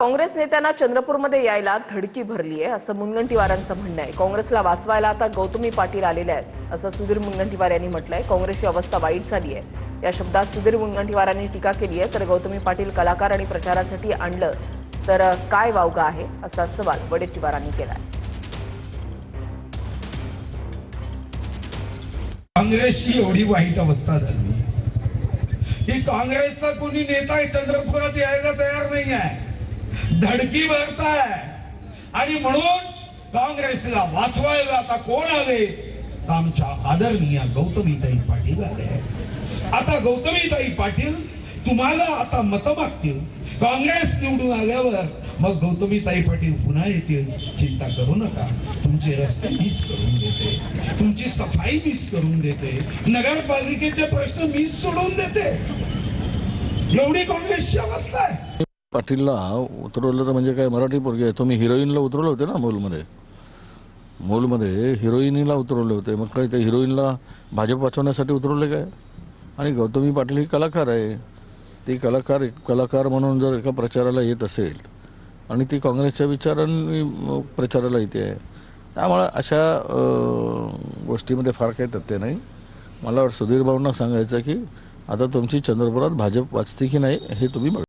काँग्रेस नेत्यांना चंद्रपूरमध्ये यायला धडकी भरली आहे असं मुनगंटीवारांचं म्हणणं आहे। काँग्रेसला वाचवायला आता गौतमी पाटील आलेले आहेत असं सुधीर मुनगंटीवार यांनी म्हटलंय। काँग्रेसची अवस्था वाईट झाली आहे या शब्दात सुधीर मुनगंटीवारांनी टीका केली आहे। तर गौतमी पाटील कलाकार आणि प्रचारासाठी आणलं तर काय वावगा आहे असा सवाल वडेट्टीवारांनी केलाय। काँग्रेसची एवढी वाईट अवस्था झाली की काँग्रेसचा कोणी नेता चंद्रपुरात यायला तयार नाही आहे, धडकी भरताय। आणि म्हणून काँग्रेसला वाचवायला आता कोण आले? आमच्या आदरणीय गौतमीताई पाटील आले। आता गौतमीताई पाटील तुम्हाला आता मत मागतील। काँग्रेस निवडून आल्यावर मग गौतमीताई पाटील पुन्हा येतील, चिंता करू नका। तुमचे रस्ते मीच करून देते, तुमची सफाई मीच करून देते, नगरपालिकेचे प्रश्न मीच सोडवून देते। एवढी काँग्रेसची अवस्था आहे। पाटीलला उतरवलं तर म्हणजे काय मराठी पोरगी आहे? तुम्ही हिरोईनला उतरवले होते ना मोलमध्ये हिरोईनीला उतरवले होते, मग काय त्या हिरोईनला भाजप वाचवण्यासाठी उतरवले काय? आणि गौतमी पाटील ही कलाकार आहे, ती कलाकार म्हणून जर एका प्रचाराला येत असेल आणि ती काँग्रेसच्या विचारांनी प्रचाराला येते आहे, त्यामुळे अशा गोष्टीमध्ये फार काही तथ्य नाही। मला सुधीर भाऊंना सांगायचं की आता तुमची चंद्रपुरात भाजप वाचते की नाही हे तुम्ही बघा।